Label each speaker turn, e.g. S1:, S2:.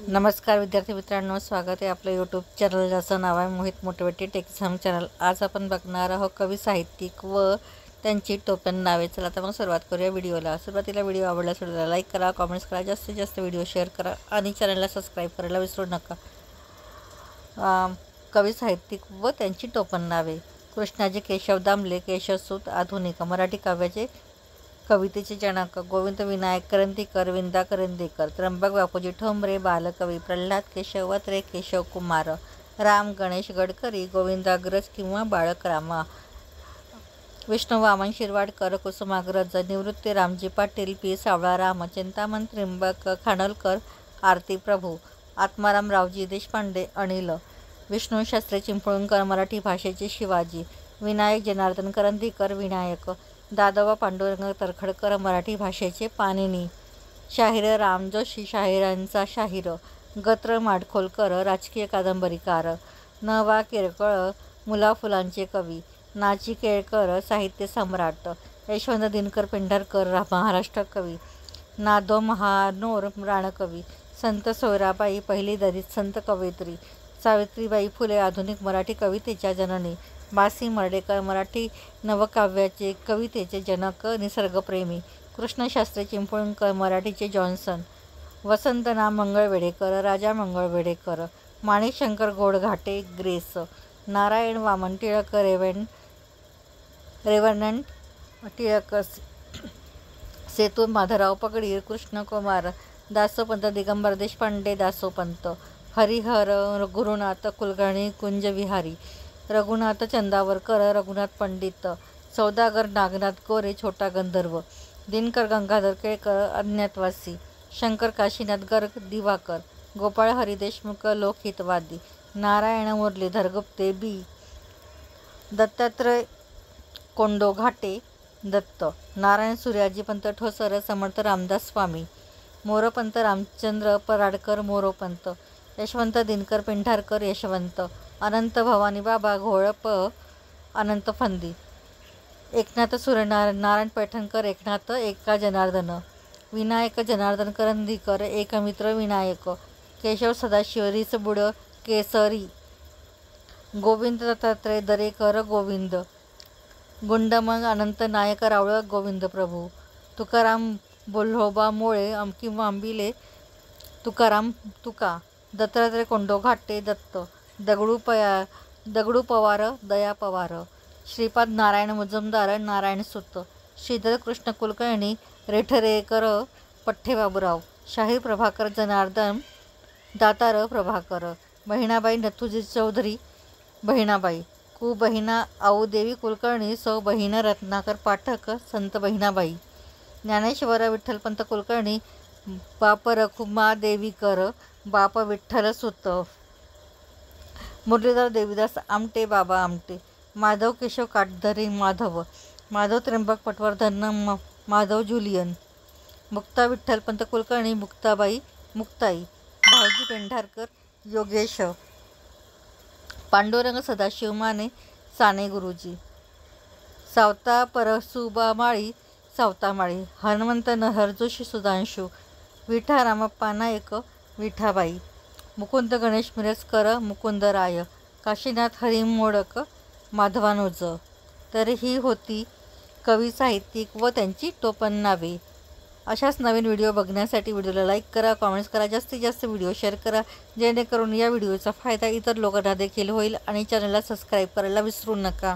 S1: नमस्कार विद्यार्थी मित्रांनो, स्वागत आहे आपलं यूट्यूब चॅनल ज्याचं नाव आहे मोहित मोटिवेटेड एक्झाम चॅनल। आज आपण बघणार आहोत कवी साहित्यिक व त्यांची टोपण नावे। चला तर मग सुरुवात करूया व्हिडिओला। सुरुवातीला व्हिडिओ आवडल्यास व्हिडिओला लाईक करा, कमेंट्स करा, जास्तीत जास्त व्हिडिओ शेअर करा आणि चॅनलला सबस्क्राईब करायला विसरू नका। कवी साहित्यिक व त्यांची टोपण नावे। कृष्णाजी केशव दामले, केशवसूत आधुनिक मराठी काव्याचे कवितेचे जनक गोविंद विनायक करंदीकर, विंदा करंदीकर, त्र्यंबक बापूजी ठोंबरे बालकवी, प्रल्हाद केशव वत्रे, केशव कुमार, राम गणेश गडकरी, गोविंदाग्रज किंवा बाळक रामा, विष्णू वामन शिरवाडकर, कुसुमाग्रज, निवृत्ती रामजी पाटील, पी सावळाराम, चिंतामण त्र्यंबक खानोलकर, आरती प्रभू, आत्माराम रावजी देशपांडे, अनिल, विष्णू शास्त्री चिंपळूणकर, मराठी भाषेचे शिवाजी, विनायक जनार्दन करंदीकर, विनायक, दादोबा पांडुरंग तरखडकर, मराठी भाषेचे पाणिनी, शाहीर राम जोशी, शाहिरांचा शाहीर, गत्र माडखोलकर, राजकीय कादंबरीकार, न वा केळकर, मुलाफुलांचे कवी, नाची केळकर, साहित्य सम्राट, यशवंत दिनकर पेंढारकर, महाराष्ट्र कवी, नादो महानोर राणकवी, संत सोयराबाई पहिली दलित संत कवयित्री, सावित्रीबाई फुले आधुनिक मराठी कवितेच्या जननी, बासी मर्डेकर मराठी नवकाव्याचे कवितेचे जनक, निसर्गप्रेमी, कृष्णशास्त्री चिंपळूणकर मराठीचे जॉन्सन, वसंतना मंगळवेढेकर, राजा मंगळवेढेकर, माणिकशंकर गोडघाटे ग्रेस, नारायण वामन टिळक रेव्हरनंट टिळक, सेतू माधवराव पगडीर, कृष्णकुमार, दासोपंत दिगंबर देशपांडे, दासोपंत, हरिहर गुरुनाथ कुलकर्णी, कुंजविहारी, रघुनाथ चंदावरकर, रघुनाथ पंडित, सौदागर नागनाथ गोरे, छोटा गंधर्व, दिनकर गंगाधर केळकर, अज्ञातवासी, शंकर काशीनाथ गर्ग, दिवाकर, गोपाळ हरी देशमुख, लोकहितवादी, नारायण मुरलीधर गुप्ते, बी दत्तात्रय कोंडो घाटे, दत्त, नारायण सूर्याजीपंत ठोसर, समर्थ रामदास स्वामी, मोरोपंत रामचंद्र पराडकर, मोरोपंत, यशवंत दिनकर पेंढारकर, यशवंत, अनंत भवानी बाबा घोळप, अनंत फंदी, एकनाथ सूर्यनारायण पैठणकर, एकनाथ एका जनार्दन, विनायक जनार्दन करंदीकर, एकमित्र विनायक, केशव सदाशिव रिसबुड केसरी, गोविंद दत्तात्रय दरेकर, गोविंद, गुंडमंग अनंत नायक रावळ, गोविंद प्रभू, तुकाराम बोल्होबा मोळे किंवा आंबिले, तुकाराम तुका, दत्तात्रय कोंडो घाटे, दत्त, दगडू पवार, दया पवार, श्रीपाद नारायण मुजुमदार, नारायण सुत, श्रीधर कृष्ण कुलकर्णी, रेठरेकर, पठ्ठे बाबूराव, शाहीर प्रभाकर जनार्दन, दातार प्रभाकर, बहिणाबाई नथुजी चौधरी, बहिणाबाई, कु बहिणा आऊदेवी कुलकर्णी, सौ बहिण रत्नाकर पाठक, संत बहिणाबाई, ज्ञानेश्वर विठ्ठलपंत कुलकर्णी, बाप रखुमा देवीकर, बाप विठ्ठल सुत, मुरलीधर देवीदास आमटे, बाबा आमटे, माधव केशव काटधरे, माधव, माधव त्र्यंबक पटवर्धन, माधव जुलियन, मुक्ता विठ्ठलपंत कुलकर्णी, मुक्ताबाई, मुक्ताई, भाऊजी पेंढारकर, योगेश, पांडुरंग सदाशिव माने, साने गुरुजी, सावता परसुबामाळी, सावतामाळी, हनुमंत नहरजोशी, सुधांशू, विठा रामप्पा नायक, विठाबाई, मुकुंद गणेश मिरजकर, मुकुंदराय, काशीनाथ हरी मोडक, माधवानुज। तर ही होती कवी साहित्यिक व त्यांची टोपण नावे। अशाच नवीन व्हिडिओ बघण्यासाठी व्हिडिओला लाईक करा, कमेंट्स करा, जास्तीत जास्त व्हिडिओ शेअर करा, जेणेकरून या व्हिडिओचा फायदा इतर लोकांना देखील होईल आणि चॅनलला सबस्क्राईब करायला विसरू नका।